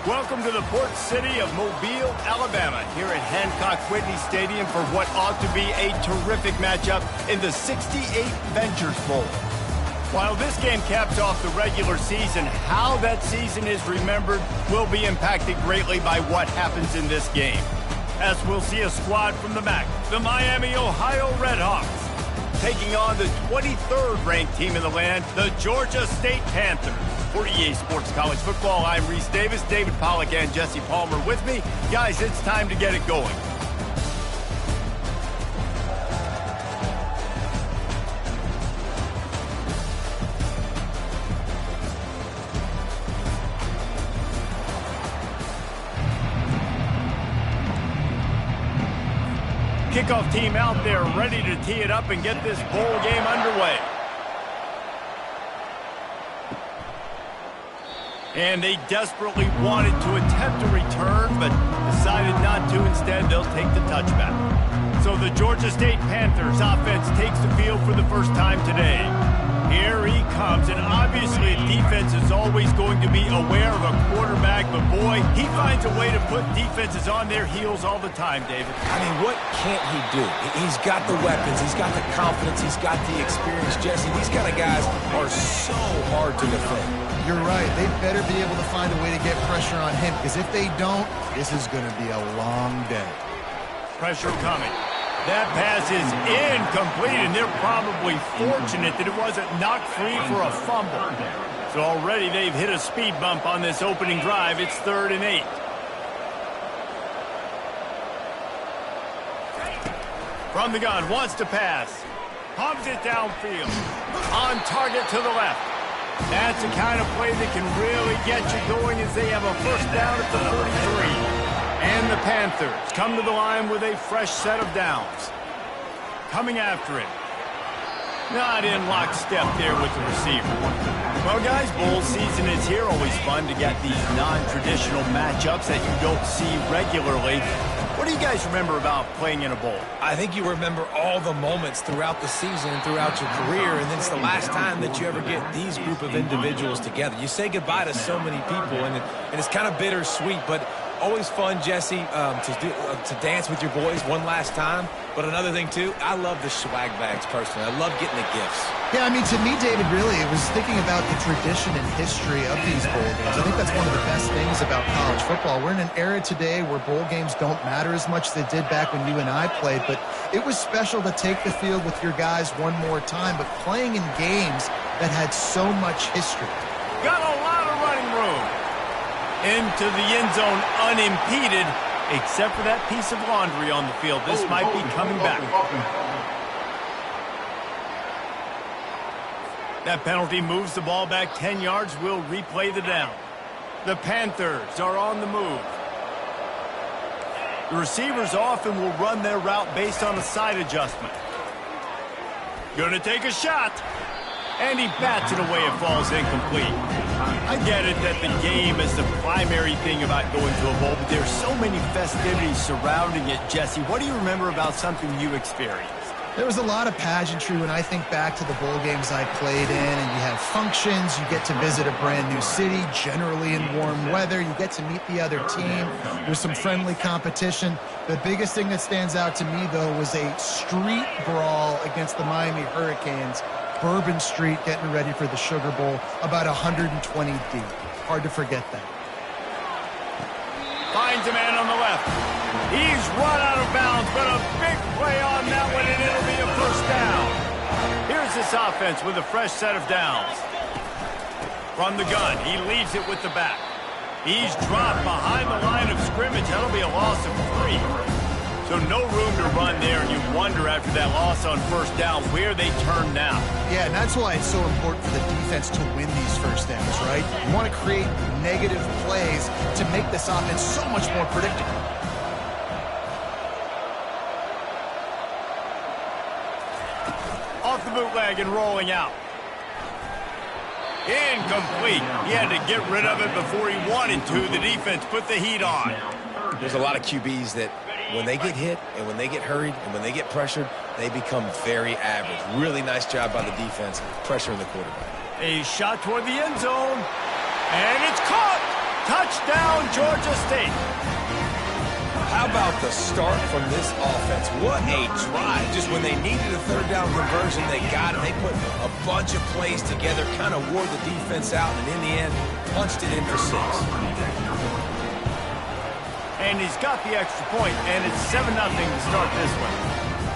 Welcome to the port city of Mobile, Alabama, here at Hancock Whitney Stadium for what ought to be a terrific matchup in the 68 Ventures Bowl. While this game caps off the regular season, how that season is remembered will be impacted greatly by what happens in this game. As we'll see a squad from the MAC, the Miami, Ohio Redhawks, taking on the 23rd ranked team in the land, the Georgia State Panthers. For EA Sports College Football, I'm Reese Davis, David Pollack, and Jesse Palmer with me. Guys, it's time to get it going. Kickoff team out there ready to tee it up and get this bowl game underway. And they desperately wanted to attempt a return, but decided not to. Instead, they'll take the touchback. So the Georgia State Panthers offense takes the field for the first time today. Here he comes, and obviously defense is always going to be aware of a quarterback, but boy, he finds a way to put defenses on their heels all the time, David. I mean, what can't he do? He's got the weapons, he's got the confidence, he's got the experience. Jesse, these kind of guys are so hard to defend. You're right. They better be able to find a way to get pressure on him, because if they don't, this is going to be a long day. Pressure coming. That pass is incomplete, and they're probably fortunate that it wasn't knocked free for a fumble. So already they've hit a speed bump on this opening drive. It's 3rd and 8. From the gun, wants to pass. Pumps it downfield. On target to the left. That's the kind of play that can really get you going as they have a first down at the 33. And the Panthers come to the line with a fresh set of downs. Coming after it. Not in lockstep there with the receiver. Well, guys, bowl season is here. Always fun to get these non-traditional matchups that you don't see regularly. What do you guys remember about playing in a bowl? I think you remember all the moments throughout the season and throughout your career, and then it's the last time that you ever get these group of individuals together. You say goodbye to so many people, and it's kind of bittersweet, but always fun, Jesse, to dance with your boys one last time. But another thing, too, I love the swag bags personally. I love getting the gifts. Yeah, I mean, to me, David, really, it was thinking about the tradition and history of these bowl games. I think that's one of the best things about college football. We're in an era today where bowl games don't matter as much as they did back when you and I played, but it was special to take the field with your guys one more time, but playing in games that had so much history. Got a lot of running room. Into the end zone unimpeded, except for that piece of laundry on the field. This might be coming back. That penalty moves the ball back 10 yards. We'll replay the down. The Panthers are on the move. The receivers often will run their route based on a side adjustment. Gonna take a shot. And he bats it away. It falls incomplete. I get it that the game is the primary thing about going to a bowl, but there's so many festivities surrounding it. Jesse, what do you remember about something you experienced? There was a lot of pageantry when I think back to the bowl games I played in, and you have functions, you get to visit a brand new city, generally in warm weather, you get to meet the other team, there's some friendly competition. The biggest thing that stands out to me, though, was a street brawl against the Miami Hurricanes. Bourbon Street getting ready for the Sugar Bowl, about 120 deep. Hard to forget that. Finds a man on the left. He's run out of bounds, but a big play on that one, and it'll be a first down. Here's this offense with a fresh set of downs. From the gun, he leaves it with the back. He's dropped behind the line of scrimmage. That'll be a loss of 3. So no room to run there, and you wonder after that loss on first down where they turn now. Yeah, and that's why it's so important for the defense to win these first downs, right? You want to create negative plays to make this offense so much more predictable. Off the bootleg and rolling out. Incomplete. He had to get rid of it before he wanted to. The defense put the heat on. There's a lot of QBs that when they get hit and when they get hurried and when they get pressured, they become very average. Really nice job by the defense pressuring the quarterback. A shot toward the end zone. And it's caught. Touchdown, Georgia State. How about the start from this offense? What a drive. Just when they needed a third down conversion, they got it. They put a bunch of plays together, kind of wore the defense out, and in the end, punched it in for 6. And he's got the extra point, and it's 7-0 to start this one.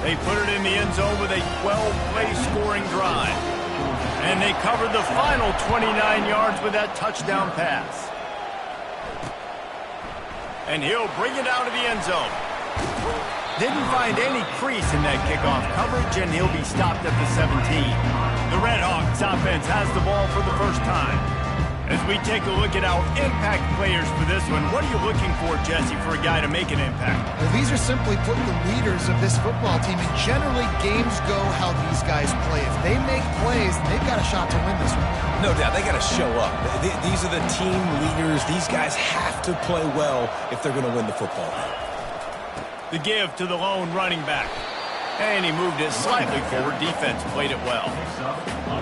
They put it in the end zone with a 12-play scoring drive. And they covered the final 29 yards with that touchdown pass. And he'll bring it out of the end zone. Didn't find any crease in that kickoff coverage, and he'll be stopped at the 17. The Redhawks offense has the ball for the first time. As we take a look at our impact players for this one, what are you looking for, Jesse, for a guy to make an impact? Well, these are simply put the leaders of this football team, and generally games go how these guys play. If they make plays, they've got a shot to win this one. No doubt, they got to show up. These are the team leaders. These guys have to play well if they're going to win the football game. The give to the lone running back. And he moved it slightly forward. Defense played it well.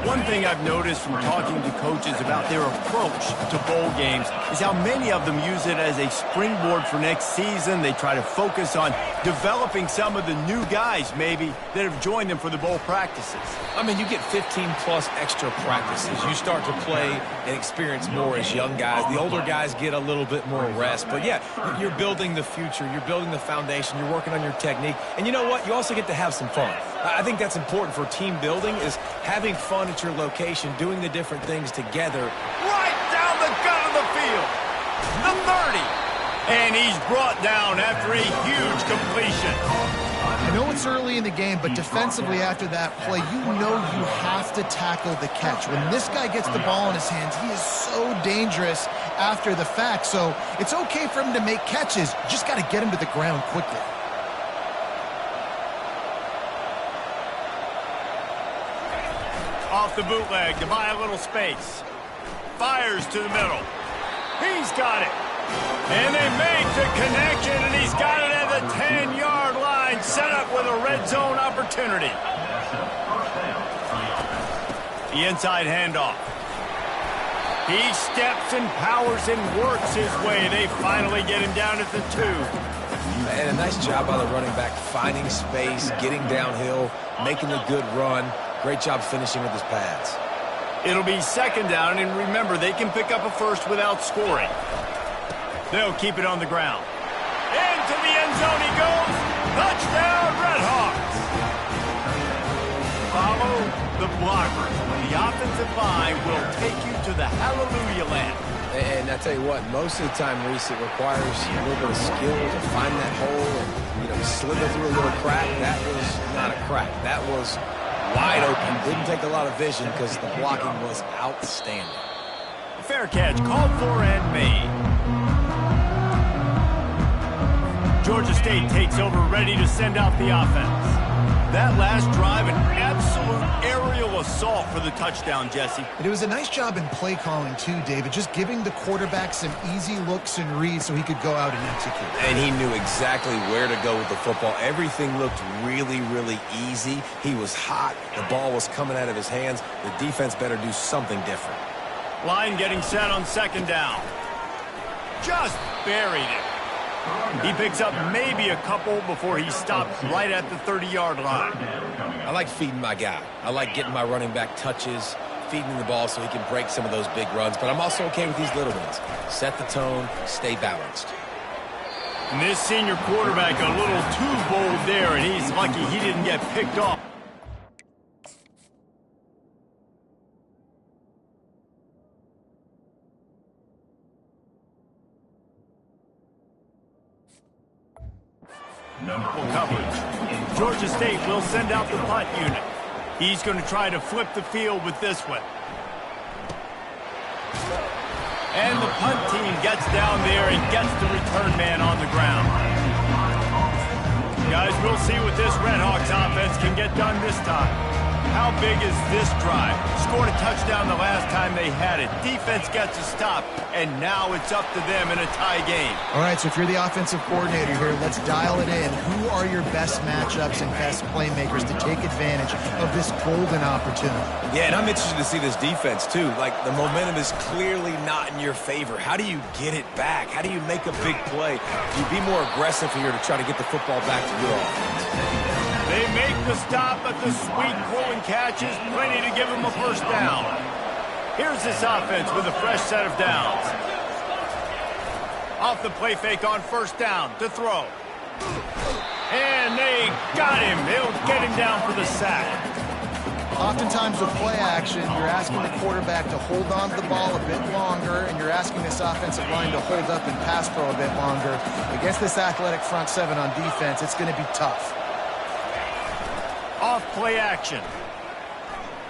One thing I've noticed from talking to coaches about their approach to bowl games is how many of them use it as a springboard for next season. They try to focus on developing some of the new guys, maybe, that have joined them for the bowl practices. I mean, you get 15-plus extra practices. You start to play and experience more as young guys. The older guys get a little bit more rest. But, yeah, you're building the future. You're building the foundation. You're working on your technique. And you know what? You also get to have some fun. I think that's important for team building, is having fun at your location, doing the different things together. Right down the gut of the field. The 30. And he's brought down after a huge completion. I know it's early in the game, but defensively after that play, you know you have to tackle the catch. When this guy gets the ball in his hands, he is so dangerous after the fact. So it's okay for him to make catches. You just got to get him to the ground quickly. Off the bootleg to buy a little space. Fires to the middle. He's got it. And they make the connection, and he's got it at the 10-yard line, set up with a red zone opportunity. The inside handoff. He steps and powers and works his way. They finally get him down at the 2. And a nice job by the running back, finding space, getting downhill, making a good run. Great job finishing with his pads. It'll be second down, and remember, they can pick up a first without scoring. They'll keep it on the ground. Into the end zone he goes. Touchdown, Redhawks. Follow the blockers. The offensive line will take you to the hallelujah land. And I tell you what, most of the time, Reese, it requires a little bit of skill to find that hole and, slither through a little crack. That was not a crack. That was wide open. Didn't take a lot of vision because the blocking was outstanding. Fair catch called for and made. Georgia State takes over, ready to send out the offense. That last drive, an absolute aerial assault for the touchdown, Jesse. It was a nice job in play calling, too, David, just giving the quarterback some easy looks and reads so he could go out and execute. And he knew exactly where to go with the football. Everything looked really, really easy. He was hot. The ball was coming out of his hands. The defense better do something different. Line getting set on second down. Just buried it. He picks up maybe a couple before he stopped right at the 30-yard line. I like feeding my guy. I like getting my running back touches, feeding him the ball so he can break some of those big runs. But I'm also okay with these little ones. Set the tone, stay balanced. And this senior quarterback a little too bold there, and he's lucky he didn't get picked off. Coverage. Georgia State will send out the punt unit. He's going to try to flip the field with this one. And the punt team gets down there and gets the return man on the ground. Guys, we'll see what this Redhawks offense can get done this time. How big is this drive? Scored a touchdown the last time they had it. Defense gets a stop, and now it's up to them in a tie game. All right, so if you're the offensive coordinator here, let's dial it in. Who are your best matchups and best playmakers to take advantage of this golden opportunity? Yeah, and I'm interested to see this defense, too. Like, the momentum is clearly not in your favor. How do you get it back? How do you make a big play? Do you be more aggressive here to try to get the football back to your offense? They make the stop, but the sweet pulling catch is plenty to give them a first down. Here's this offense with a fresh set of downs. Off the play fake on first down to throw. And they got him. They'll get him down for the sack. Oftentimes with play action, you're asking the quarterback to hold on to the ball a bit longer, and you're asking this offensive line to hold up and pass pro a bit longer. Against this athletic front seven on defense, it's going to be tough. Off play action.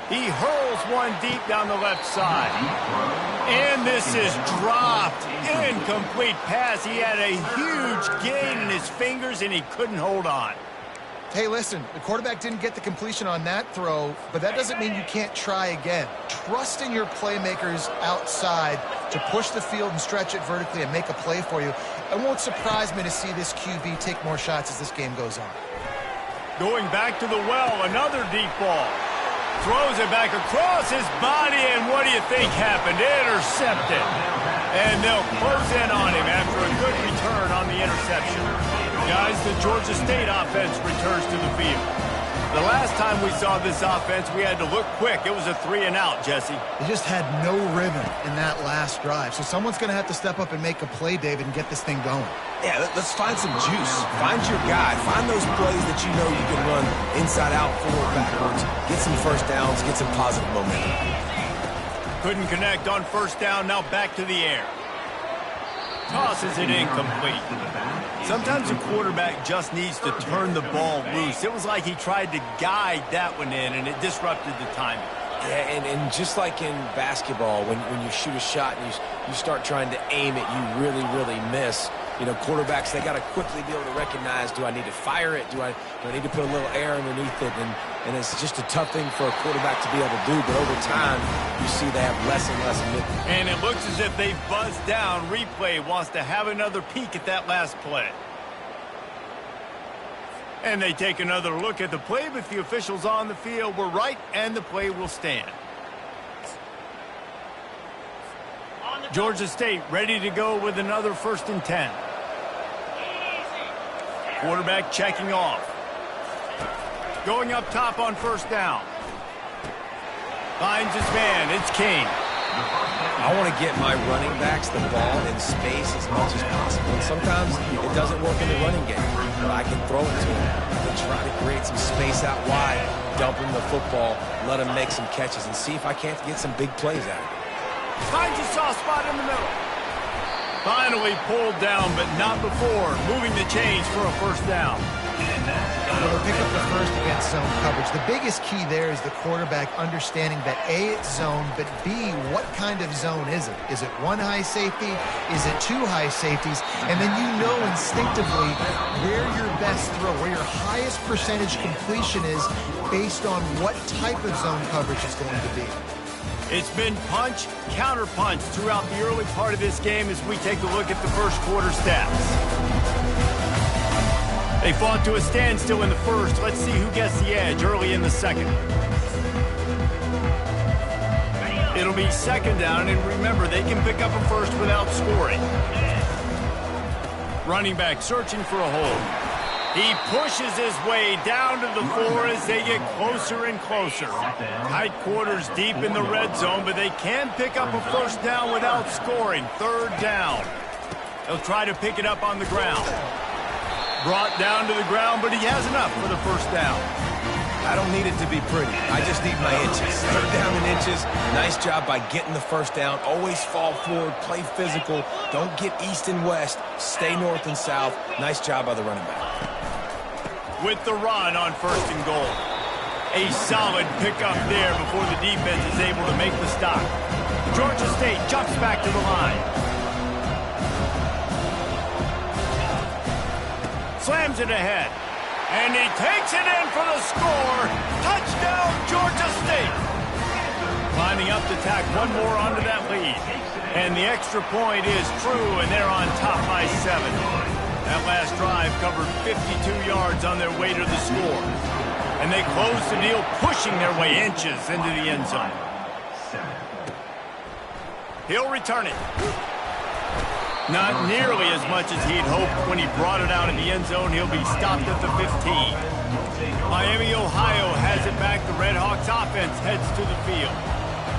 He hurls one deep down the left side. And this is dropped. Incomplete pass. He had a huge gain in his fingers, and he couldn't hold on. Hey, listen, the quarterback didn't get the completion on that throw, but that doesn't mean you can't try again. Trust in your playmakers outside to push the field and stretch it vertically and make a play for you. It won't surprise me to see this QB take more shots as this game goes on. Going back to the well, another deep ball. Throws it back across his body, and what do you think happened? Intercepted. And they'll close in on him after a good return on the interception. Guys, the Georgia State offense returns to the field. The last time we saw this offense, we had to look quick. It was a 3-and-out, Jesse. They just had no rhythm in that last drive. So someone's going to have to step up and make a play, David, and get this thing going. Yeah, let's find some juice. Find your guy. Find those plays that you know you can run inside out, forward, backwards. Get some first downs. Get some positive momentum. Couldn't connect on first down. Now back to the air. Tosses it incomplete. Sometimes a quarterback just needs to turn the ball loose. It was like he tried to guide that one in, and it disrupted the timing. Yeah, and just like in basketball, when you shoot a shot and you start trying to aim it, you really, really miss. You know, quarterbacks, they got to quickly be able to recognize, do I need to fire it? Do I need to put a little air underneath it? And it's just a tough thing for a quarterback to be able to do. But over time, you see they have less and less of it. And it looks as if they've buzzed down. Replay wants to have another peek at that last play. And they take another look at the play, but the officials on the field were right, and the play will stand. Georgia State ready to go with another 1st and 10. Quarterback checking off. Going up top on first down. Finds his man. It's King. I want to get my running backs the ball in space as much as possible. And sometimes it doesn't work in the running game, but I can throw it to him and try to create some space out wide, dump him the football, let him make some catches, and see if I can't get some big plays out of it. Finds a soft spot in the middle. Finally pulled down, but not before. Moving the chains for a first down. Well, they'll pick up the first against zone coverage. The biggest key there is the quarterback understanding that A, it's zone, but B, what kind of zone is it? Is it one high safety? Is it two high safeties? And then you know instinctively where your best throw, where your highest percentage completion is based on what type of zone coverage is going to be. It's been punch, counter punch throughout the early part of this game as we take a look at the first quarter stats. They fought to a standstill in the first. Let's see who gets the edge early in the second. It'll be second down, and remember, they can pick up a first without scoring. Running back searching for a hole. He pushes his way down to the floor as they get closer and closer. Tight quarters deep in the red zone, but they can pick up a first down without scoring. Third down. They'll try to pick it up on the ground. Brought down to the ground, but he has enough for the first down. I don't need it to be pretty. I just need my inches. Third down in inches. Nice job by getting the first down. Always fall forward, play physical. Don't get east and west. Stay north and south. Nice job by the running back. With the run on first and goal. A solid pickup there before the defense is able to make the stop. Georgia State jumps back to the line. Slams it ahead. And he takes it in for the score. Touchdown, Georgia tack one more onto that lead. And the extra point is true, and they're on top by 7. That last drive covered 52 yards on their way to the score. And they close the deal, pushing their way inches into the end zone. He'll return it. Not nearly as much as he'd hoped when he brought it out in the end zone. He'll be stopped at the 15. Miami, Ohio has it back. The Redhawks offense heads to the field.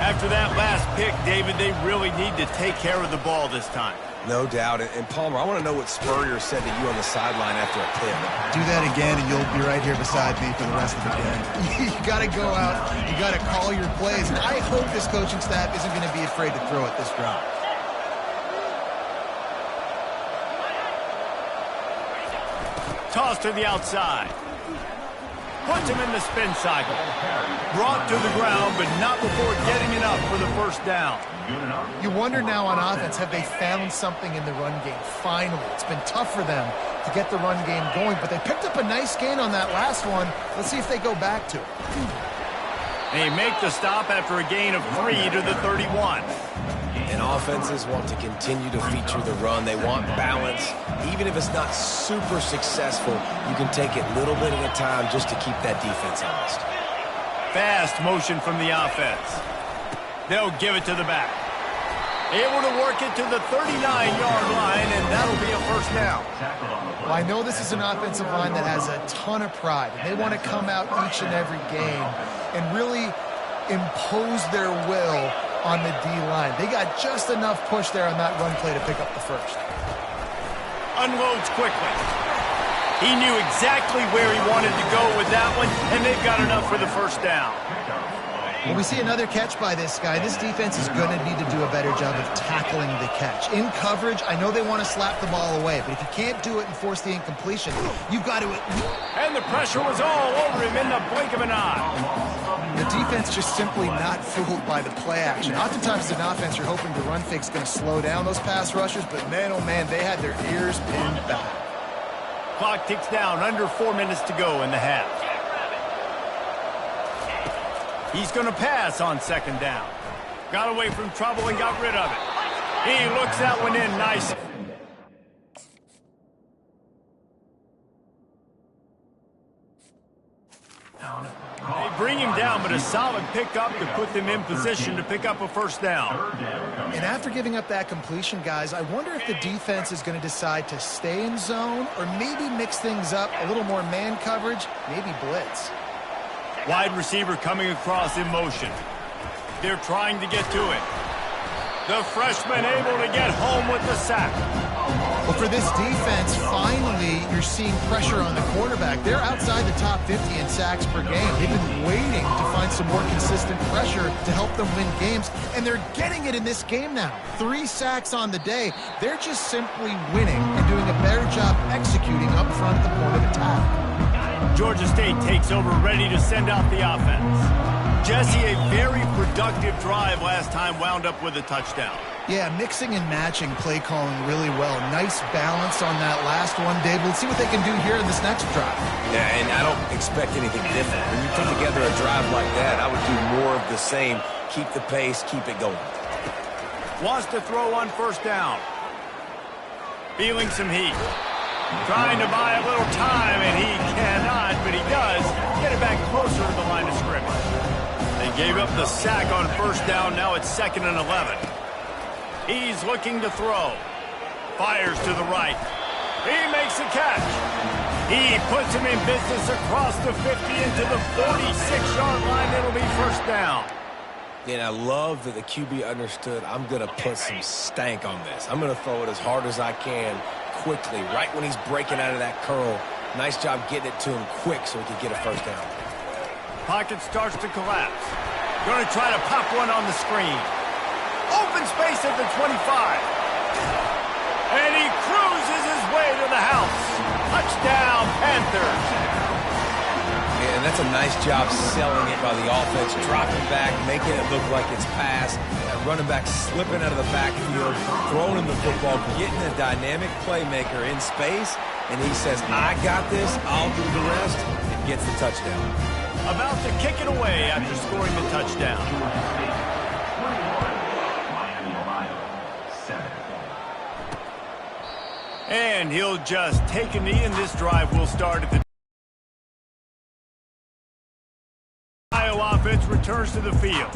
After that last pick, David, they really need to take care of the ball this time. No doubt. And Palmer, I want to know what Spurrier said to you on the sideline after a pick. Do that again, and you'll be right here beside me for the rest of the game. You got to go out. You got to call your plays. And I hope this coaching staff isn't going to be afraid to throw at this drive. Toss to the outside. Puts him in the spin cycle. Brought to the ground, but not before getting enough for the first down. You wonder now on offense, have they found something in the run game? Finally, it's been tough for them to get the run game going, but they picked up a nice gain on that last one. Let's see if they go back to it. They make the stop after a gain of 3 to the 31. And offenses want to continue to feature the run. They want balance. Even if it's not super successful, you can take it little bit at a time just to keep that defense honest. Fast motion from the offense. They'll give it to the back. Able to work it to the 39-yard line, and that'll be a first down. Well, I know this is an offensive line that has a ton of pride, and they want to come out each and every game and really impose their will on the D-line. They got just enough push there on that run play to pick up the first. Unloads quickly. He knew exactly where he wanted to go with that one, and they've got enough for the first down. When we see another catch by this guy, this defense is going to need to do a better job of tackling the catch. In coverage, I know they want to slap the ball away, but if you can't do it and force the incompletion, you've got to... And the pressure was all over him in the blink of an eye. The defense just simply not fooled by the play action. Oftentimes, as an offense, you're hoping the run fake's going to slow down those pass rushers, but man, oh man, they had their ears pinned back. Clock ticks down, under 4 minutes to go in the half. He's going to pass on second down. Got away from trouble and got rid of it. He looks that one in nice. They bring him down, but a solid pickup to put them in position to pick up a first down. And after giving up that completion, guys, I wonder if the defense is going to decide to stay in zone or maybe mix things up, a little more man coverage, maybe blitz. Wide receiver coming across in motion. They're trying to get to it. The freshman able to get home with the sack. Well, for this defense, finally, you're seeing pressure on the quarterback. They're outside the top 50 in sacks per game. They've been waiting to find some more consistent pressure to help them win games, and they're getting it in this game now. 3 sacks on the day. They're just simply winning and doing a better job executing up front at the point of attack. Georgia State takes over, ready to send out the offense. Jesse, a very productive drive last time, wound up with a touchdown. Yeah, mixing and matching play calling really well. Nice balance on that last one, Dave. Let's see what they can do here in this next drive. Yeah, and I don't expect anything different. When you put together a drive like that, I would do more of the same. Keep the pace, keep it going. Wants to throw on first down. Feeling some heat. Trying to buy a little time, and he cannot, but he does get it back closer to the line of scrimmage. They gave up the sack on first down. Now it's 2nd and 11. He's looking to throw. Fires to the right. He makes a catch. He puts him in business across the 50 into the 46-yard line. It'll be first down. And I love that the QB understood, I'm going to put some stank on this. I'm going to throw it as hard as I can quickly, right when he's breaking out of that curl. Nice job getting it to him quick so he could get a first down. Pocket starts to collapse. Going to try to pop one on the screen. Open space at the 25. And he cruises his way to the house. Touchdown, Panthers. Yeah, and that's a nice job selling it by the offense, dropping back, making it look like it's pass. That running back slipping out of the backfield, throwing him the football, getting a dynamic playmaker in space, and he says, I got this, I'll do the rest, and gets the touchdown. About to kick it away after scoring the touchdown. And he'll just take a knee, and this drive will start at the Ohio offense returns to the field.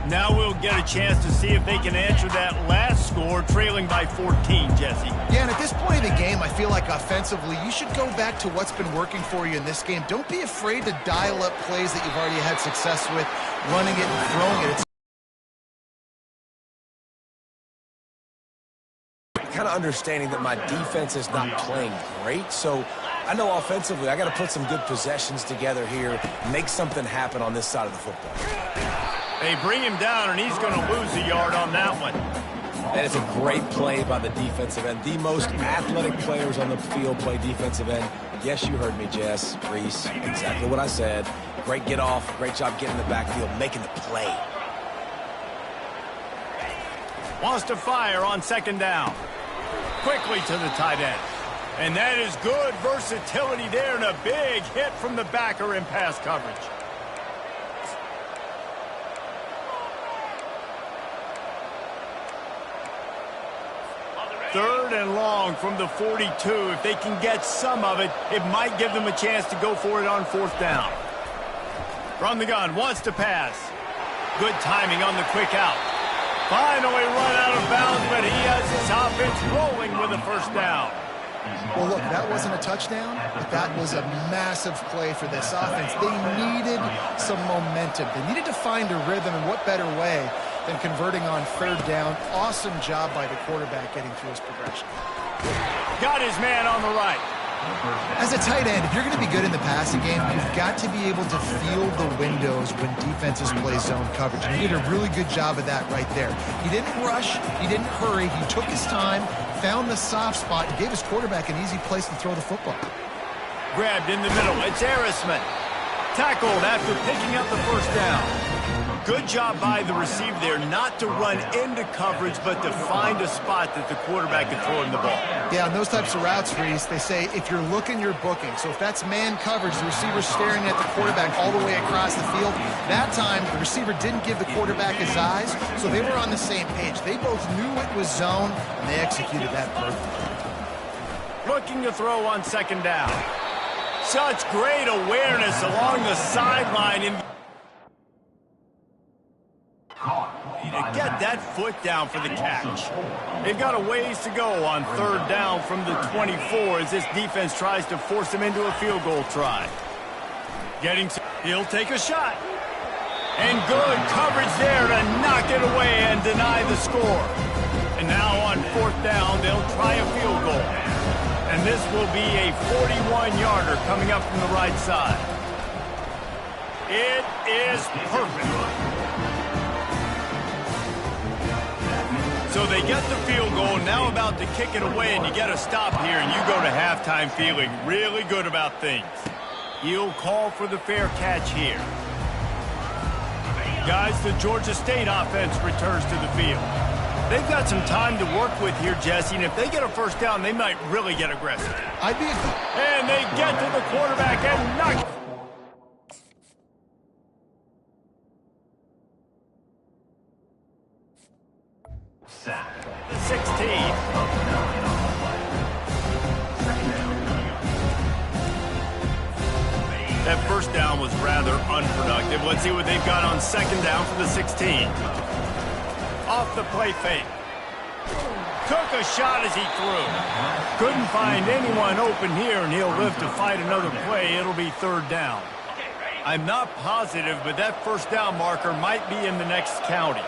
Now we'll get a chance to see if they can answer that last score, trailing by 14, Jesse. Yeah, and at this point in the game, I feel like offensively, you should go back to what's been working for you in this game. Don't be afraid to dial up plays that you've already had success with, running it and throwing it. Kind of understanding that my defense is not playing great, so I know offensively I got to put some good possessions together here, make something happen on this side of the football. They bring him down, and he's going to lose a yard on that one. That is a great play by the defensive end. The most athletic players on the field play defensive end. Yes, you heard me, Jess, Reese, exactly what I said. Great get off, great job getting in the backfield, making the play. Wants to fire on second down. Quickly to the tight end. And that is good versatility there, and a big hit from the backer in pass coverage. Third and long from the 42. If they can get some of it, it might give them a chance to go for it on fourth down. From the gun, wants to pass. Good timing on the quick out. Finally run out of bounds, but he has his offense rolling with a first down. Well, look, that wasn't a touchdown, but that was a massive play for this offense. They needed some momentum. They needed to find a rhythm, and what better way than converting on third down. Awesome job by the quarterback getting through his progression. Got his man on the right. As a tight end, if you're going to be good in the passing game, you've got to be able to feel the windows when defenses play zone coverage. And he did a really good job of that right there. He didn't rush. He didn't hurry. He took his time, found the soft spot, and gave his quarterback an easy place to throw the football. Grabbed in the middle. It's Harrisman. Tackled after picking up the first down. Good job by the receiver there not to run into coverage, but to find a spot that the quarterback can throw in the ball. Yeah, on those types of routes, Reese, they say if you're looking, you're booking. So if that's man coverage, the receiver's staring at the quarterback all the way across the field. That time, the receiver didn't give the quarterback his eyes, so they were on the same page. They both knew it was zone, and they executed that perfectly. Looking to throw on second down. Such great awareness along the sideline in to get that foot down for the catch. They've got a ways to go on third down from the 24 as this defense tries to force them into a field goal try. He'll take a shot. And good coverage there to knock it away and deny the score. And now on fourth down, they'll try a field goal. And this will be a 41-yarder coming up from the right side. It is perfect. So they get the field goal, now about to kick it away, and you get a stop here, and you go to halftime feeling really good about things. He'll call for the fair catch here. Guys, the Georgia State offense returns to the field. They've got some time to work with here, Jesse, and if they get a first down, they might really get aggressive. And they get to the quarterback and knock. The 16. That first down was rather unproductive. Let's see what they've got on second down for the 16. Off the play fake. Took a shot as he threw. Couldn't find anyone open here, and he'll live to fight another play. It'll be third down. I'm not positive, but that first down marker might be in the next county.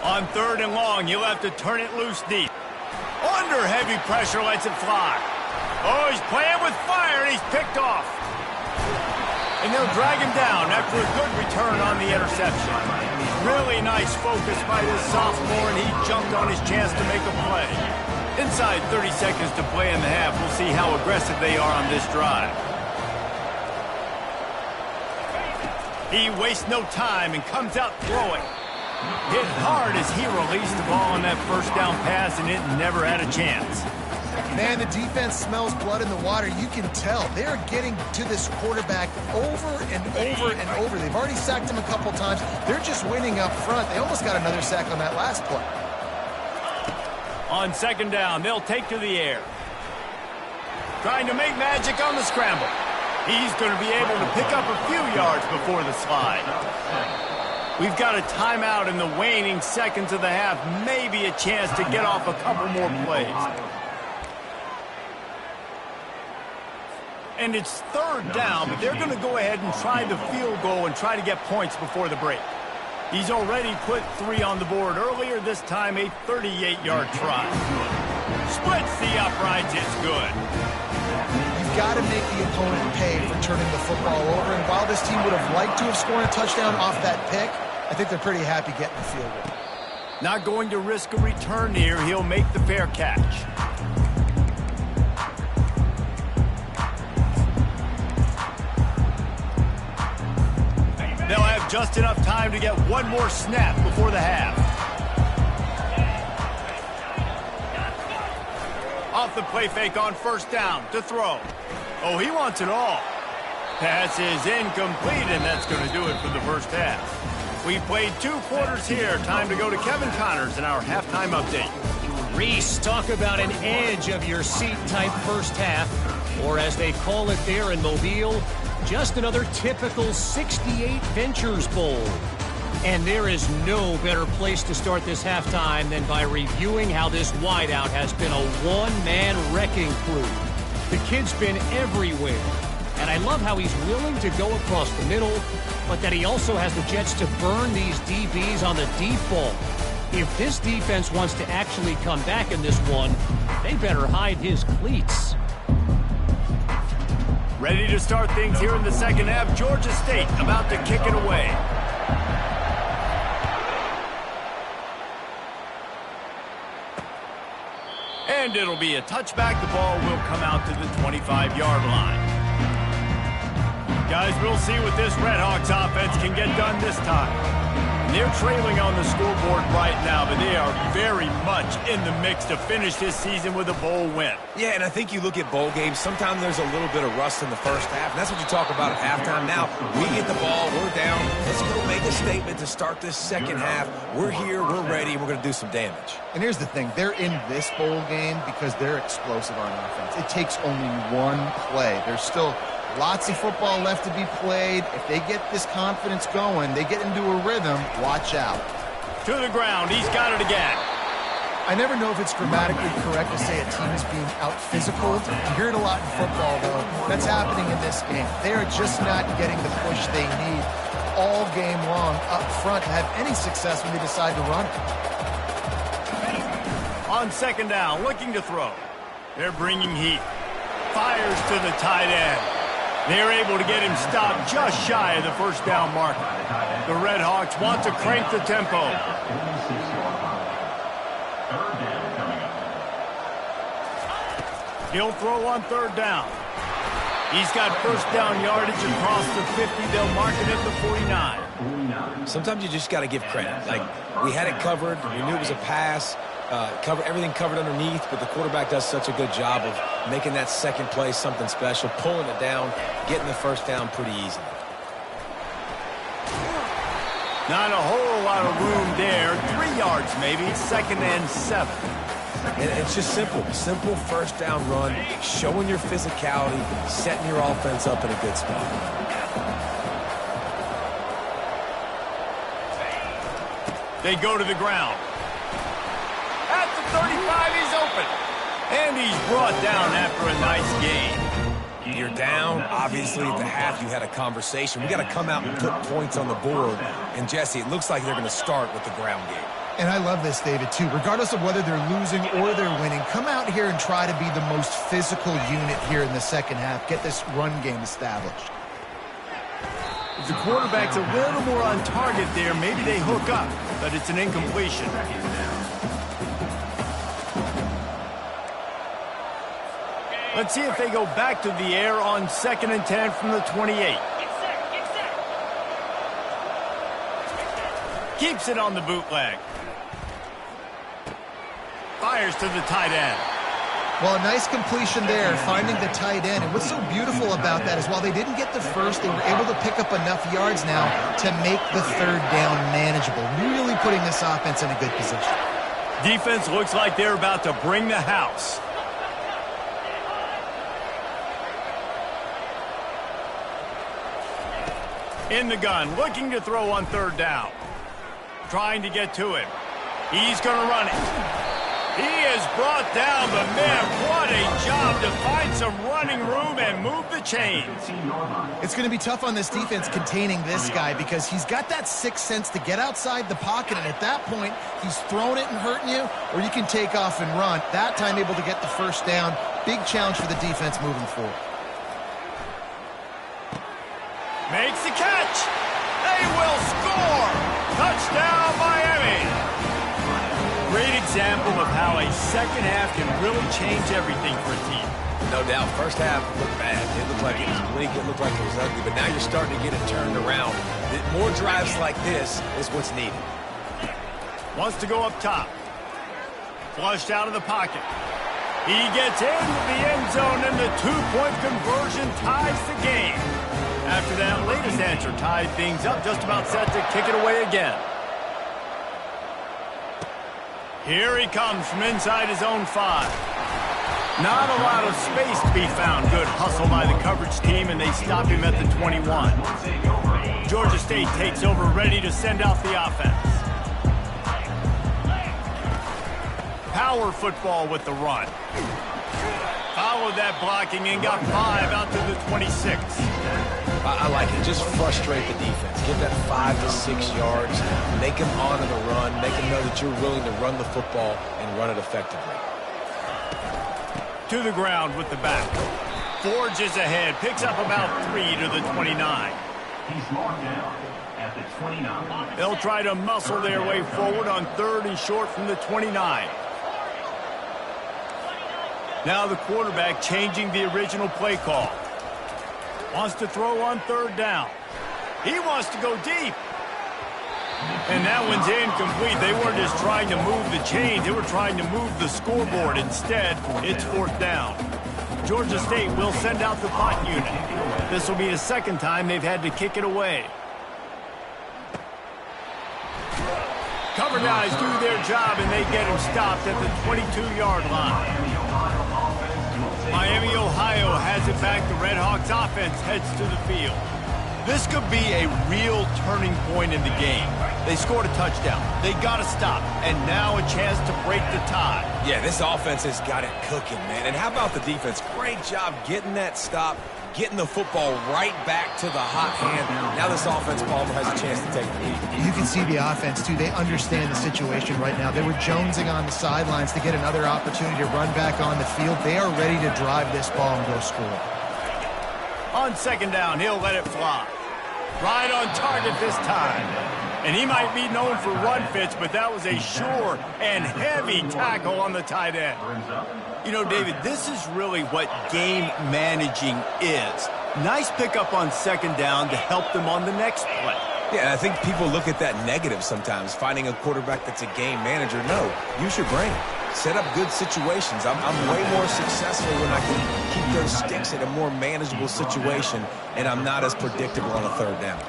On third and long, you'll have to turn it loose deep. Under heavy pressure, lets it fly. Oh, he's playing with fire, and he's picked off. And they'll drag him down after a good return on the interception. Really nice focus by this sophomore, and he jumped on his chance to make a play. Inside 30 seconds to play in the half. We'll see how aggressive they are on this drive. He wastes no time and comes out throwing. Hit hard as he released the ball on that first down pass, and it never had a chance. Man, the defense smells blood in the water. You can tell. They are getting to this quarterback over and over and over. They've already sacked him a couple times. They're just winning up front. They almost got another sack on that last play. On second down, they'll take to the air. Trying to make magic on the scramble. He's going to be able to pick up a few yards before the slide. We've got a timeout in the waning seconds of the half. Maybe a chance to get off a couple more plays. And it's third down, but they're going to go ahead and try the field goal and try to get points before the break. He's already put 3 on the board earlier, this time a 38-yard try. Splits the uprights, it's good. You've got to make the opponent pay for turning the football over, and while this team would have liked to have scored a touchdown off that pick, I think they're pretty happy getting the field goal. Not going to risk a return here. He'll make the fair catch. They'll have just enough time to get one more snap before the half. Off the play fake on first down to throw. Oh, he wants it all. Pass is incomplete, and that's going to do it for the first half. We played 2 quarters here. Time to go to Kevin Connors in our halftime update. Reese, talk about an edge of your seat type first half, or as they call it there in Mobile, just another typical 68 Ventures Bowl. And there is no better place to start this halftime than by reviewing how this wideout has been a one-man wrecking crew. The kid's been everywhere, and I love how he's willing to go across the middle, but that he also has the Jets to burn these DBs on the deep ball. If this defense wants to actually come back in this one, they better hide his cleats. Ready to start things here in the second half. Georgia State about to kick it away. And it'll be a touchback. The ball will come out to the 25-yard line. Guys, we'll see what this Redhawks offense can get done this time. They're trailing on the scoreboard right now, but they are very much in the mix to finish this season with a bowl win. Yeah, and I think you look at bowl games, sometimes there's a little bit of rust in the first half, and that's what you talk about at halftime. Now, we get the ball, we're down. Let's go make a statement to start this second half. We're here, we're ready, and we're going to do some damage. And here's the thing. They're in this bowl game because they're explosive on offense. It takes only one play. There's still lots of football left to be played. If they get this confidence going, they get into a rhythm, watch out. To the ground. He's got it again. I never know if it's grammatically correct to say a team is being out-physicaled. You hear it a lot in football, though. That's happening in this game. They are just not getting the push they need all game long up front to have any success when they decide to run. On second down, looking to throw. They're bringing heat. Fires to the tight end. They're able to get him stopped just shy of the first down marker. The Redhawks want to crank the tempo. He'll throw on third down. He's got first down yardage across the 50. They'll mark it at the 49. Sometimes you just got to give credit. Like, we had it covered. We knew it was a pass. Everything covered underneath, but the quarterback does such a good job of making that second play something special, pulling it down, getting the first down pretty easy. Not a whole lot of room there. 3 yards maybe, 2nd and 7. And it's just simple. Simple first down run, showing your physicality, setting your offense up in a good spot. They go to the ground. At the 35, he's open. And he's brought down after a nice gain. You're down. Obviously, at the half, you had a conversation. We got to come out and put points on the board. And, Jesse, it looks like they're going to start with the ground game. And I love this, David, too. Regardless of whether they're losing or they're winning, come out here and try to be the most physical unit here in the second half. Get this run game established. If the quarterback's a little more on target there, maybe they hook up, but it's an incompletion. Let's see if they go back to the air on 2nd and 10 from the 28. Keeps it on the bootleg. Fires to the tight end. Well, a nice completion there, finding the tight end. And what's so beautiful about that is while they didn't get the first, they were able to pick up enough yards now to make the third down manageable, really putting this offense in a good position. Defense looks like they're about to bring the house. In the gun, looking to throw on third down. Trying to get to him. He's going to run it. He is brought down, but man, what a job to find some running room and move the chains. It's going to be tough on this defense containing this guy because he's got that sixth sense to get outside the pocket, and at that point, he's throwing it and hurting you, or you can take off and run. That time able to get the first down. Big challenge for the defense moving forward. Makes the catch. They will score. Touchdown, Miami. Great example of how a second half can really change everything for a team. No doubt. First half looked bad. It looked like it was bleak. It looked like it was ugly. But now you're starting to get it turned around. More drives like this is what's needed. Wants to go up top. Flushed out of the pocket. He gets into the end zone, and the two-point conversion ties the game. After that latest answer tied things up, just about set to kick it away again. Here he comes from inside his own 5. Not a lot of space to be found. Good hustle by the coverage team, and they stop him at the 21. Georgia State takes over, ready to send out the offense. Power football with the run. Followed that blocking and got 5 out to the 26. I like it. Just frustrate the defense. Get that 5 to 6 yards. Make them honor the run. Make them know that you're willing to run the football and run it effectively. To the ground with the back. Forges ahead. Picks up about 3 to the 29. He's marked down at the 29. They'll try to muscle their way forward on 3rd and short from the 29. Now the quarterback changing the original play call. Wants to throw on 3rd down. He wants to go deep. And that one's incomplete. They weren't just trying to move the chains. They were trying to move the scoreboard. Instead, it's 4th down. Georgia State will send out the punt unit. This will be the second time they've had to kick it away. Cover guys do their job, and they get him stopped at the 22-yard line. Miami, Ohio has it back. The Red Hawks offense heads to the field. This could be a real turning point in the game. They scored a touchdown. They got to stop. And now a chance to break the tie. Yeah, this offense has got it cooking, man. And how about the defense? Great job getting that stop, getting the football right back to the hot hand. Now this offense, Palmer, has a chance to take the lead. You can see the offense, too. They understand the situation right now. They were jonesing on the sidelines to get another opportunity to run back on the field. They are ready to drive this ball and go score. On 2nd down, he'll let it fly. Right on target this time. And he might be known for run fits, but that was a sure and heavy tackle on the tight end. You know, David, this is really what game managing is. Nice pickup on 2nd down to help them on the next play. Yeah, I think people look at that negative sometimes, finding a quarterback that's a game manager. No, use your brain. Set up good situations. I'm way more successful when I can keep those sticks in a more manageable situation, and I'm not as predictable on a 3rd down.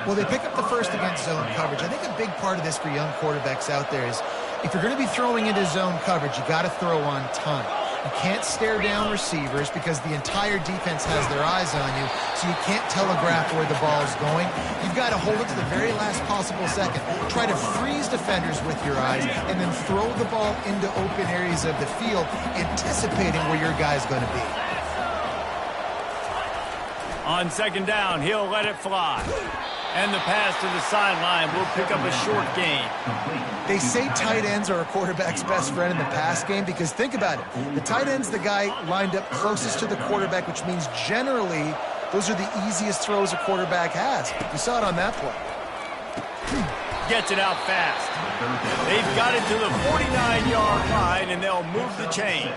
Well, they pick up the first against zone coverage. I think a big part of this for young quarterbacks out there is if you're going to be throwing into zone coverage, you got to throw on time. You can't stare down receivers because the entire defense has their eyes on you, so you can't telegraph where the ball's going. You've got to hold it to the very last possible second. Try to freeze defenders with your eyes and then throw the ball into open areas of the field, anticipating where your guy's going to be. On 2nd down, he'll let it fly. And the pass to the sideline will pick up a short gain. They say tight ends are a quarterback's best friend in the pass game because think about it. The tight end's the guy lined up closest to the quarterback, which means generally those are the easiest throws a quarterback has. You saw it on that play. Gets it out fast. They've got it to the 49-yard line, and they'll move the chains.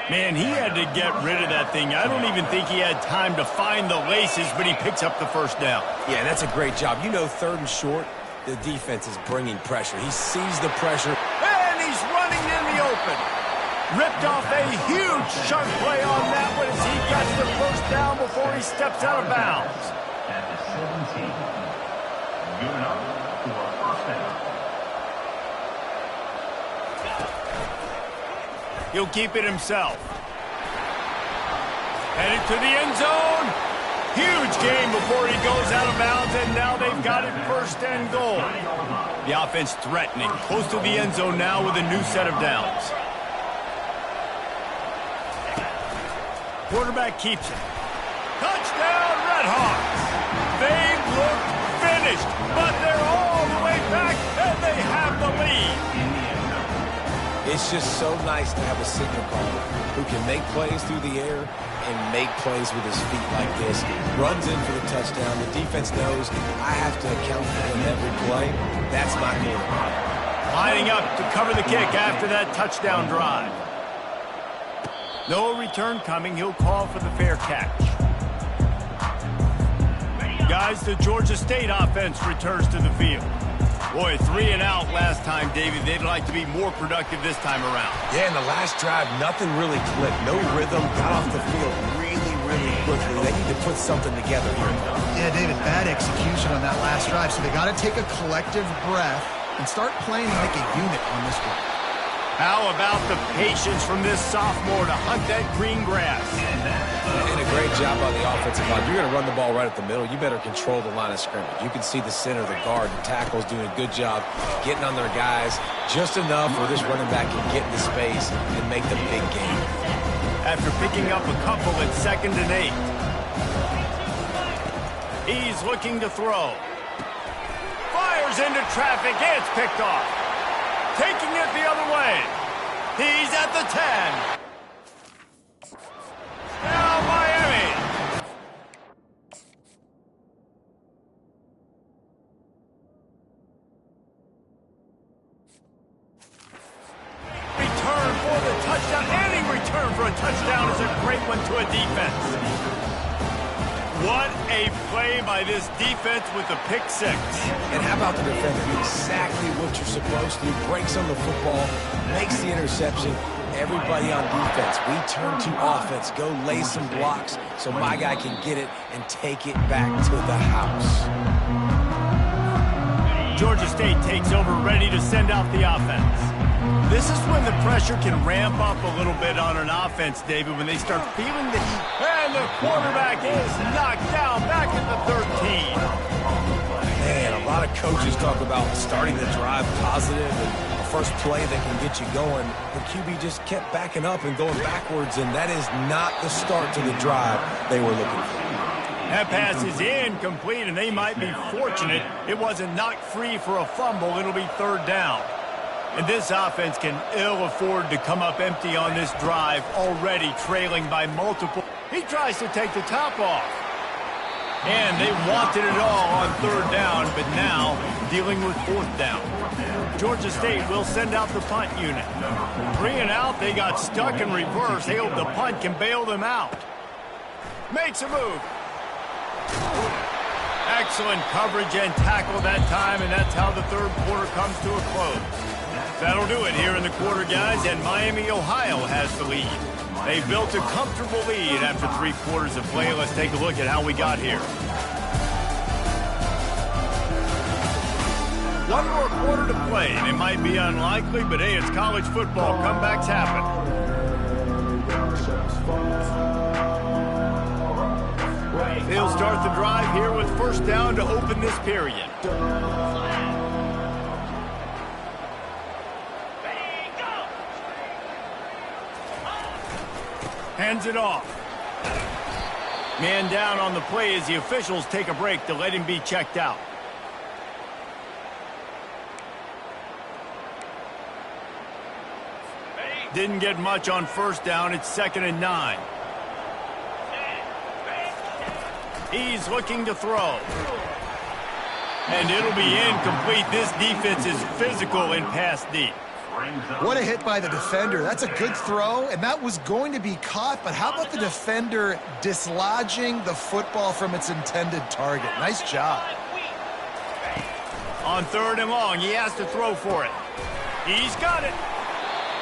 Man, he had to get rid of that thing. I don't even think he had time to find the laces, but he picks up the 1st down. Yeah, that's a great job. You know, 3rd and short, the defense is bringing pressure. He sees the pressure. And he's running in the open. Ripped off a huge sharp play on that one as he gets the 1st down before he steps out of bounds. At the 17. Good enough for a 1st down. He'll keep it himself. Headed to the end zone. Huge gain before he goes out of bounds, and now they've got it first and goal. The offense threatening, close to the end zone now with a new set of downs. Quarterback keeps it. Touchdown, Redhawks! They look finished, but they're all the way back, and they have the lead. It's just so nice to have a signal caller who can make plays through the air and make plays with his feet like this. Runs in for the touchdown. The defense knows I have to account for him every play. That's my quarterback. Lining up to cover the kick after that touchdown drive. No return coming. He'll call for the fair catch. Guys, the Georgia State offense returns to the field. Boy, 3 and out last time, David. They'd like to be more productive this time around. Yeah, in the last drive, nothing really clicked. No rhythm. Got off the field really, really quickly. They need to put something together here. Yeah, David, bad execution on that last drive. So they got to take a collective breath and start playing like a unit on this one. How about the patience from this sophomore to hunt that green grass? And a great job on the offensive line. You're going to run the ball right at the middle. You better control the line of scrimmage. You can see the center, the guard, the tackles doing a good job getting on their guys just enough where this running back can get into space and make the big game. After picking up a couple at 2nd and 8. He's looking to throw. Fires into traffic. It's picked off. Taking it the other way. He's at the 10. Now Miami. Return for the touchdown. Any return for a touchdown is a great one to a defense. What a play by this defense with the pick 6. And how about the defender? Do exactly what you're supposed to. Breaks on the football, makes the interception. Everybody on defense, we turn to offense. Go lay some blocks so my guy can get it and take it back to the house. Georgia State takes over, ready to send out the offense. This is when the pressure can ramp up a little bit on an offense, David, when they start feeling the heat. And the quarterback is knocked down back at the 13. Man, a lot of coaches talk about starting the drive positive and the first play that can get you going. The QB just kept backing up and going backwards, and that is not the start to the drive they were looking for. That pass is incomplete, and they might be fortunate it wasn't knocked free for a fumble. It'll be 3rd down. And this offense can ill afford to come up empty on this drive, already trailing by multiple. He tries to take the top off. And they wanted it all on 3rd down, but now dealing with 4th down. Georgia State will send out the punt unit. 3 and out, they got stuck in reverse. They hope the punt can bail them out. Makes a move. Excellent coverage and tackle that time, and that's how the 3rd quarter comes to a close. That'll do it here in the quarter, guys, and Miami, Ohio has the lead. They built a comfortable lead after 3 quarters of play. Let's take a look at how we got here. One more quarter to play, and it might be unlikely, but hey, it's college football. Comebacks happen. They'll start the drive here with 1st down to open this period. Hands it off. Man down on the play as the officials take a break to let him be checked out. Didn't get much on 1st down. It's 2nd and 9. He's looking to throw. And it'll be incomplete. This defense is physical in pass deep. What a hit by the defender. That's a good throw, and that was going to be caught, but how about the defender dislodging the football from its intended target? Nice job. On 3rd and long, he has to throw for it. He's got it.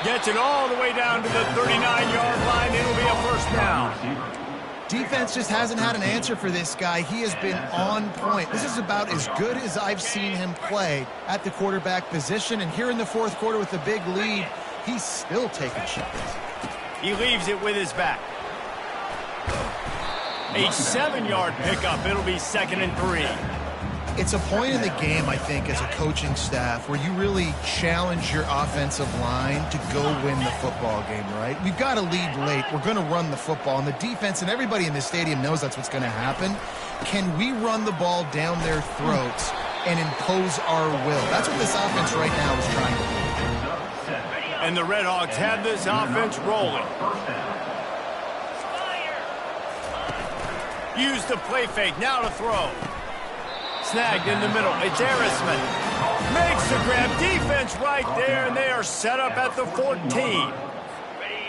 Gets it all the way down to the 39-yard line. It'll be a 1st down. Defense just hasn't had an answer for this guy. He has been on point. This is about as good as I've seen him play at the quarterback position. And here in the 4th quarter with the big lead, he's still taking shots. He leaves it with his back. A 7-yard pickup. It'll be 2nd and 3. It's a point in the game, I think, as a coaching staff where you really challenge your offensive line to go win the football game, right? We've got to lead late. We're going to run the football. And the defense and everybody in the stadium knows that's what's going to happen. Can we run the ball down their throats and impose our will? That's what this offense right now is trying to do. And the Red Hawks have this offense rolling. Use the play fake. Now to throw. Snagged in the middle. It's Arisman. Makes the grab. Defense right there, and they are set up at the 14.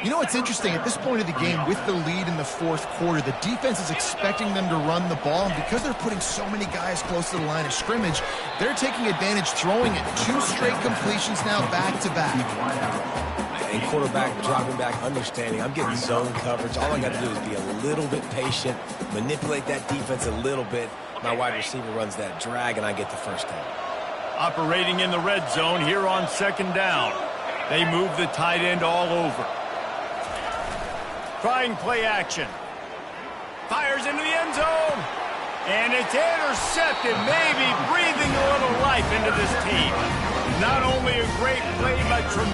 You know what's interesting? At this point of the game, with the lead in the fourth quarter, the defense is expecting them to run the ball, and because they're putting so many guys close to the line of scrimmage, they're taking advantage, throwing it 2 straight completions now back-to-back. And quarterback dropping back, understanding I'm getting zone coverage. All I got to do is be a little bit patient, manipulate that defense a little bit. My wide receiver runs that drag, and I get the first down. Operating in the red zone here on 2nd down. They move the tight end all over. Trying play action. Fires into the end zone. And it's intercepted, maybe breathing a little life into this team. Not only a great play, but tremendous.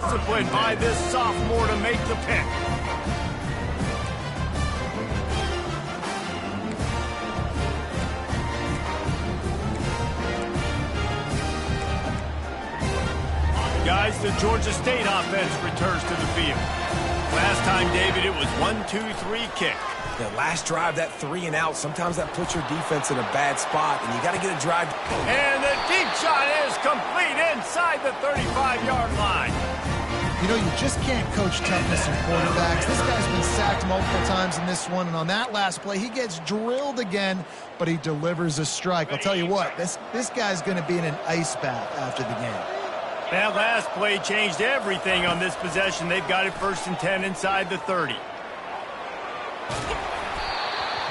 discipline by this sophomore to make the pick. Guys, the Georgia State offense returns to the field. Last time, David, it was 1-2-3 kick. The last drive, that 3 and out, sometimes that puts your defense in a bad spot, and you got to get a drive. And the deep shot is complete inside the 35-yard line. You know, you just can't coach toughness in quarterbacks. This guy's been sacked multiple times in this one, and on that last play, he gets drilled again, but he delivers a strike. I'll tell you what, this guy's going to be in an ice bath after the game. That last play changed everything on this possession. They've got it 1st and 10 inside the 30.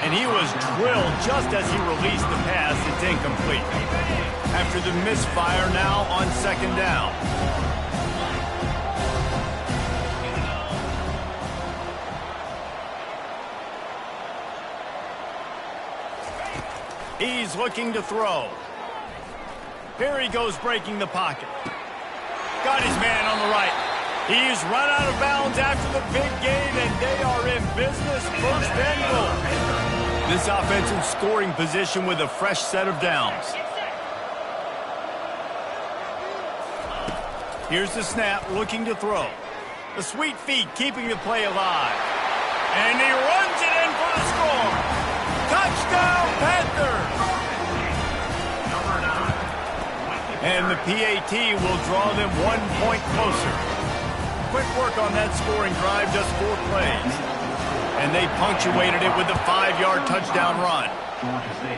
And he was drilled just as he released the pass. It's incomplete. After the misfire now on 2nd down. He's looking to throw. Here he goes breaking the pocket. Got his man on the right. He's run out of bounds after the big gain, and they are in business. 1st and goal. This offensive scoring position with a fresh set of downs. Here's the snap, looking to throw. The sweet feet keeping the play alive. And he runs it in for the score. Touchdown, Panthers! And the PAT will draw them 1 point closer. Quick work on that scoring drive, just 4 plays. And they punctuated it with a 5-yard touchdown run. Georgia State,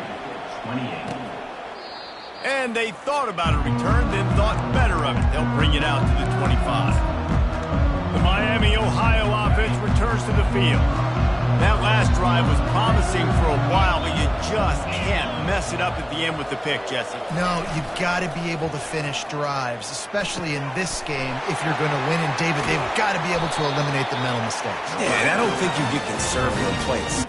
28. And they thought about a return, then thought better of it. They'll bring it out to the 25. The Miami, Ohio offense returns to the field. That last drive was promising for a while, but you just can't mess it up at the end with the pick, Jesse. No, you've got to be able to finish drives, especially in this game if you're going to win. And, David, they've got to be able to eliminate the mental mistakes. Yeah, and I don't think you get conservative plays.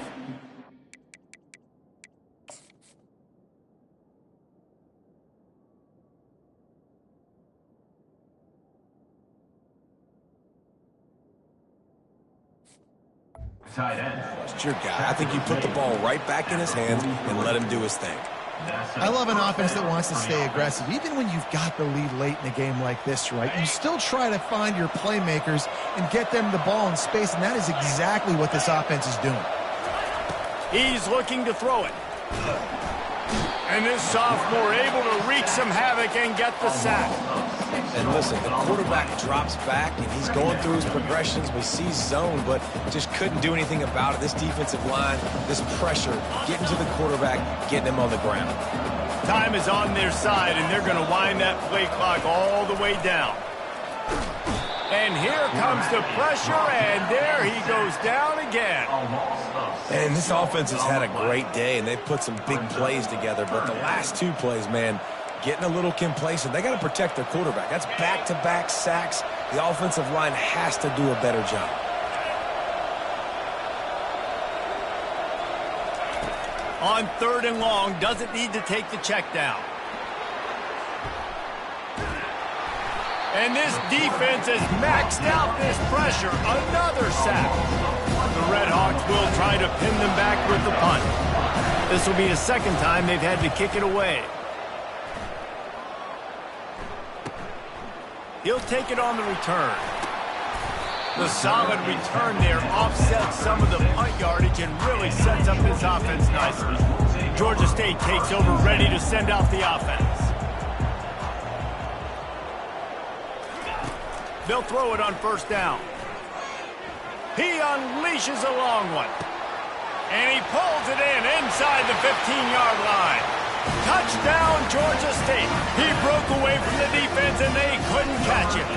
Tight end. It's your guy. I think you put the ball right back in his hands and let him do his thing. I love an offense that wants to stay aggressive. Even when you've got the lead late in a game like this, right, you still try to find your playmakers and get them the ball in space, and that is exactly what this offense is doing. He's looking to throw it. And this sophomore able to wreak some havoc and get the sack. And listen, the quarterback drops back, and he's going through his progressions. We see zone, but just couldn't do anything about it. This defensive line, this pressure, getting to the quarterback, getting him on the ground. Time is on their side, and they're going to wind that play clock all the way down. And here comes the pressure, and there he goes down again. And this offense has had a great day, and they've put some big plays together. But the last 2 plays, man, getting a little complacent. They got to protect their quarterback. That's back-to-back sacks. The offensive line has to do a better job. On 3rd and long, doesn't need to take the check down. And this defense has maxed out this pressure. Another sack. The Red Hawks will try to pin them back with the punt. This will be the 2nd time they've had to kick it away. He'll take it on the return. The solid return there offsets some of the punt yardage and really sets up this offense nicely. Georgia State takes over, ready to send out the offense. They'll throw it on 1st down. He unleashes a long one. And he pulls it in inside the 15-yard line. Touchdown, Georgia State. He broke away from the defense, and they couldn't catch him.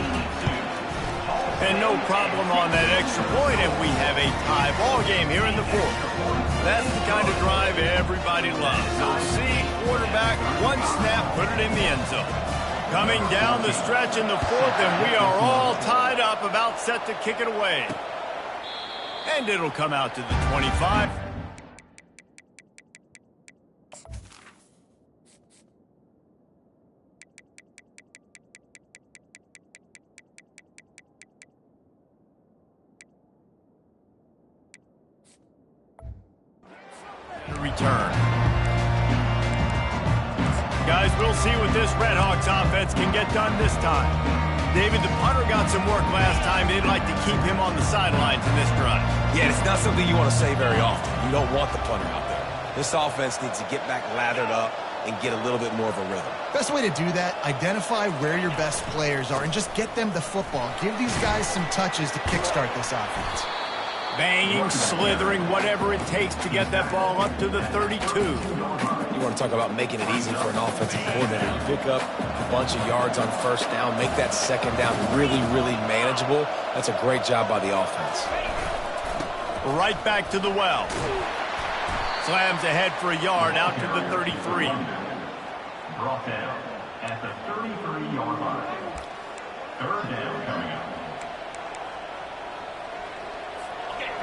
And no problem on that extra point, and we have a tie ball game here in the 4th. That's the kind of drive everybody loves. So see, quarterback, 1 snap, put it in the end zone. Coming down the stretch in the 4th, and we are all tied up, about set to kick it away. And it'll come out to the 25. return. Guys, we'll see what this Redhawks offense can get done this time. David, the punter got some work last time. They'd like to keep him on the sidelines in this drive. Yeah, it's not something you want to say very often. You don't want the punter out there. This offense needs to get back lathered up and get a little bit more of a rhythm. Best way to do that, identify where your best players are and just get them the football. Give these guys some touches to kickstart this offense. Banging, slithering, whatever it takes to get that ball up to the 32. You want to talk about making it easy for an offensive coordinator. You pick up a bunch of yards on first down, make that second down really, really manageable. That's a great job by the offense. Right back to the well. Slams ahead for a yard out to the 33. Brought down at the 33-yard line. Third down coming up.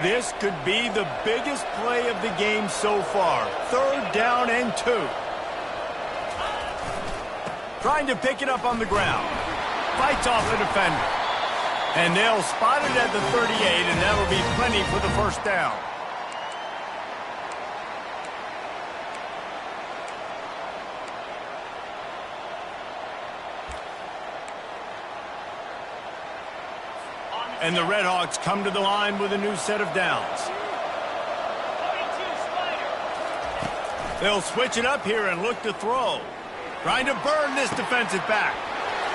This could be the biggest play of the game so far. Third down and 2. Trying to pick it up on the ground. Fights off the defender. And they'll spot it at the 38, and that'll be plenty for the first down. And the Redhawks come to the line with a new set of downs. They'll switch it up here and look to throw. Trying to burn this defensive back.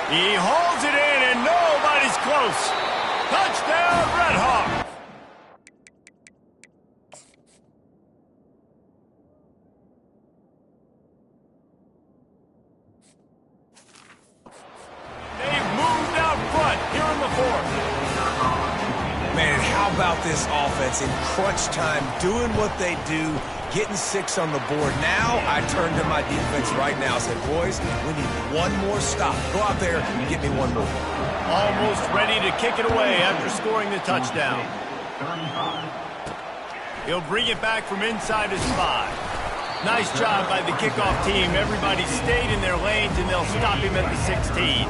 He hauls it in and nobody's close. Touchdown, Redhawks! They've moved out front here in the fourth. Man, how about this offense in crunch time, doing what they do, getting 6 on the board. Now I turn to my defense right now and say, boys, we need one more stop. Go out there and get me one more. Almost ready to kick it away after scoring the touchdown. He'll bring it back from inside his 5. Nice job by the kickoff team. Everybody stayed in their lanes, and they'll stop him at the 16.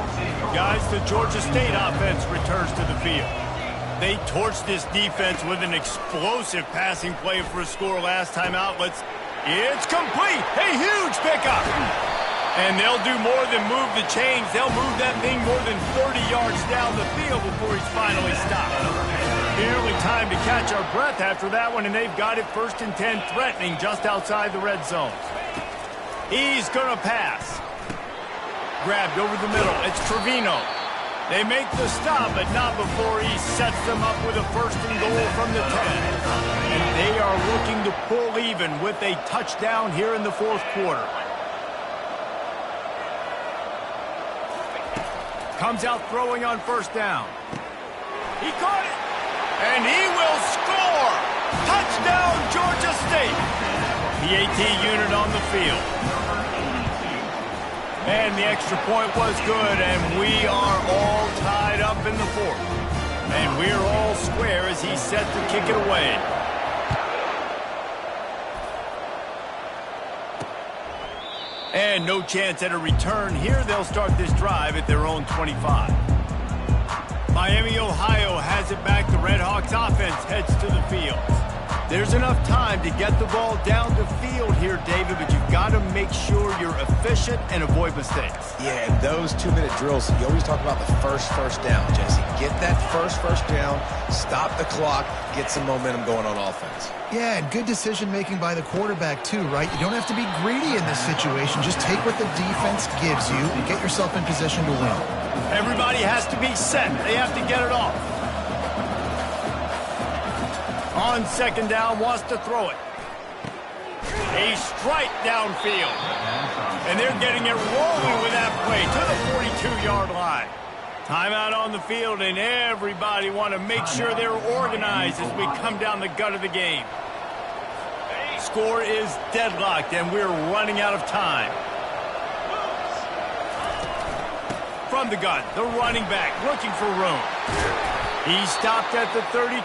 Guys, the Georgia State offense returns to the field. They torched this defense with an explosive passing play for a score last time out. It's complete. A huge pickup. And they'll do more than move the chains. They'll move that thing more than 30 yards down the field before he's finally stopped. Barely time to catch our breath after that one, and they've got it 1st and 10, threatening just outside the red zone. He's going to pass. Grabbed over the middle. It's Trevino. They make the stop, but not before he sets them up with a 1st and goal from the 10. And they are looking to pull even with a touchdown here in the 4th quarter. Comes out throwing on 1st down. He caught it, and he will score! Touchdown, Georgia State! The AT unit on the field. And the extra point was good, and we are all tied up in the 4th. And we're all square as he's set to kick it away. And no chance at a return here. They'll start this drive at their own 25. Miami, Ohio has it back. The Redhawks offense heads to the field. There's enough time to get the ball down the field here, David, but you've got to make sure you're efficient and avoid mistakes. Yeah, and those 2-minute drills, you always talk about the first down, Jesse. Get that first down, stop the clock, get some momentum going on offense. Yeah, and good decision-making by the quarterback, too, right? You don't have to be greedy in this situation. Just take what the defense gives you and get yourself in position to win. Everybody has to be set. They have to get it off. On 2nd down, wants to throw it. A strike downfield. And they're getting it rolling with that play to the 42-yard line. Timeout on the field, and everybody want to make sure they're organized as we come down the gut of the game. Score is deadlocked, and we're running out of time. From the gun, the running back looking for room. He stopped at the 32,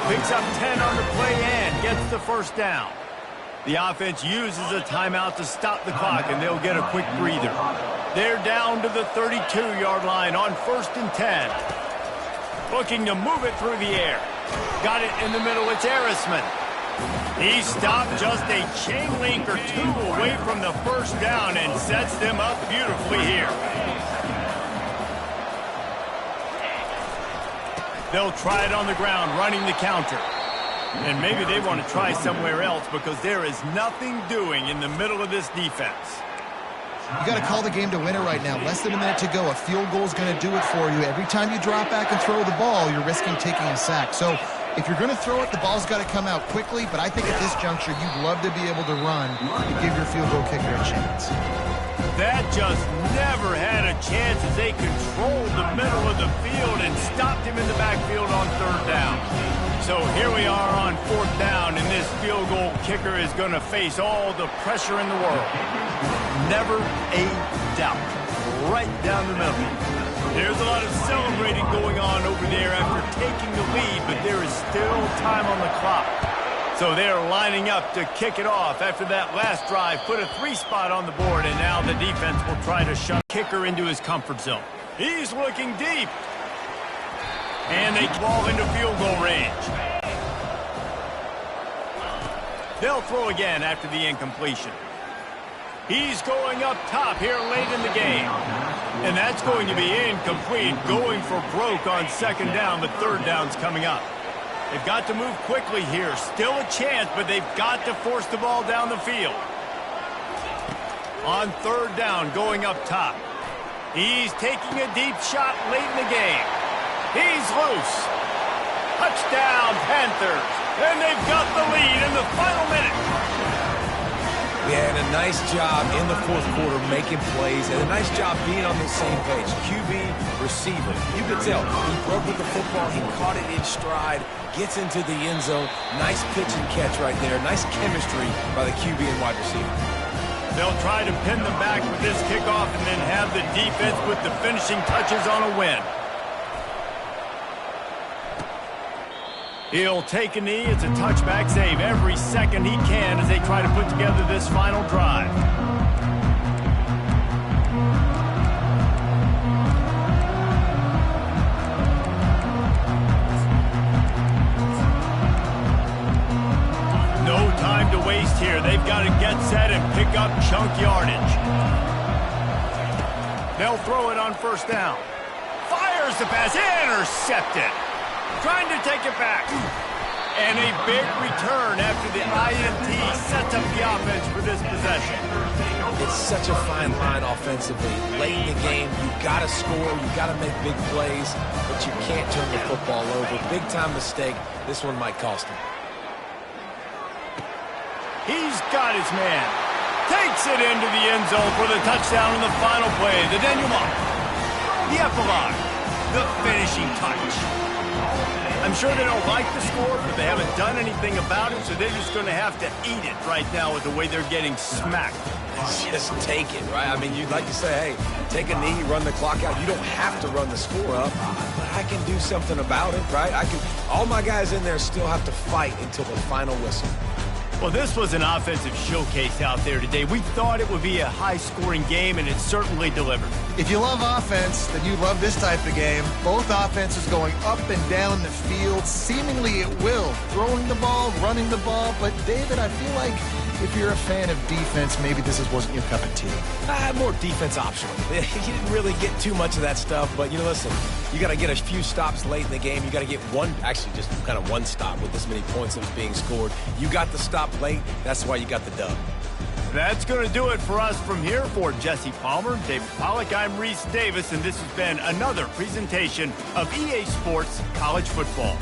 picks up 10 on the play and gets the 1st down. The offense uses a timeout to stop the clock, and they'll get a quick breather. They're down to the 32-yard line on 1st and 10. Looking to move it through the air. Got it in the middle. It's Arisman. He stopped just a chain link or two away from the first down and sets them up beautifully here. They'll try it on the ground, running the counter. And maybe they want to try somewhere else because there is nothing doing in the middle of this defense. You got to call the game to win it right now. Less than a minute to go. A field goal is going to do it for you. Every time you drop back and throw the ball, you're risking taking a sack. So if you're going to throw it, the ball's got to come out quickly. But I think at this juncture, you'd love to be able to run and give your field goal kicker a chance. That just never had a chance as they controlled the middle of the field and stopped him in the backfield on third down. So here we are on fourth down, and this field goal kicker is going to face all the pressure in the world. Never a doubt. Right down the middle. There's a lot of celebrating going on over there after taking the lead, but there is still time on the clock. So they're lining up to kick it off after that last drive. Put a 3 spot on the board, and now the defense will try to shut kicker into his comfort zone. He's looking deep. And they ball into field goal range. They'll throw again after the incompletion. He's going up top here late in the game. And that's going to be incomplete, going for broke on second down, but third down's coming up. They've got to move quickly here. Still a chance, but they've got to force the ball down the field. On third down, going up top. He's taking a deep shot late in the game. He's loose. Touchdown, Panthers. And they've got the lead in the final minute. Yeah, and a nice job in the fourth quarter making plays, and a nice job being on the same page. QB, receiver. You could tell he broke with the football. He caught it in stride, gets into the end zone. Nice pitch and catch right there. Nice chemistry by the QB and wide receiver. They'll try to pin them back with this kickoff and then have the defense put the finishing touches on a win. He'll take a knee. It's a touchback save every second he can as they try to put together this final drive. No time to waste here. They've got to get set and pick up chunk yardage. They'll throw it on first down. Fires the pass. Intercepted. Trying to take it back. And a big return after the INT sets up the offense for this possession. It's such a fine line offensively. Late in the game, you've got to score, you've got to make big plays, but you can't turn the football over. Big-time mistake. This one might cost him. He's got his man. Takes it into the end zone for the touchdown in the final play. The denouement. The epilogue. The finishing touch. I'm sure they don't like the score, but they haven't done anything about it, so they're just going to have to eat it right now with the way they're getting smacked. Just take it, right? I mean, you'd like to say, hey, take a knee, run the clock out. You don't have to run the score up, but I can do something about it, right? All my guys in there still have to fight until the final whistle. Well, this was an offensive showcase out there today. We thought it would be a high-scoring game, and it certainly delivered. If you love offense, then you love this type of game. Both offenses going up and down the field, seemingly at will. Throwing the ball, running the ball. But, David, I feel like if you're a fan of defense, maybe this wasn't your cup of tea. More defense optional. You didn't really get too much of that stuff, but, listen, you got to get a few stops late in the game. You got to get just kind of one stop with this many points that was being scored. You got the stop late. That's why you got the dub. That's going to do it for us from here. For Jesse Palmer, David Pollack, I'm Reese Davis, and this has been another presentation of EA Sports College Football.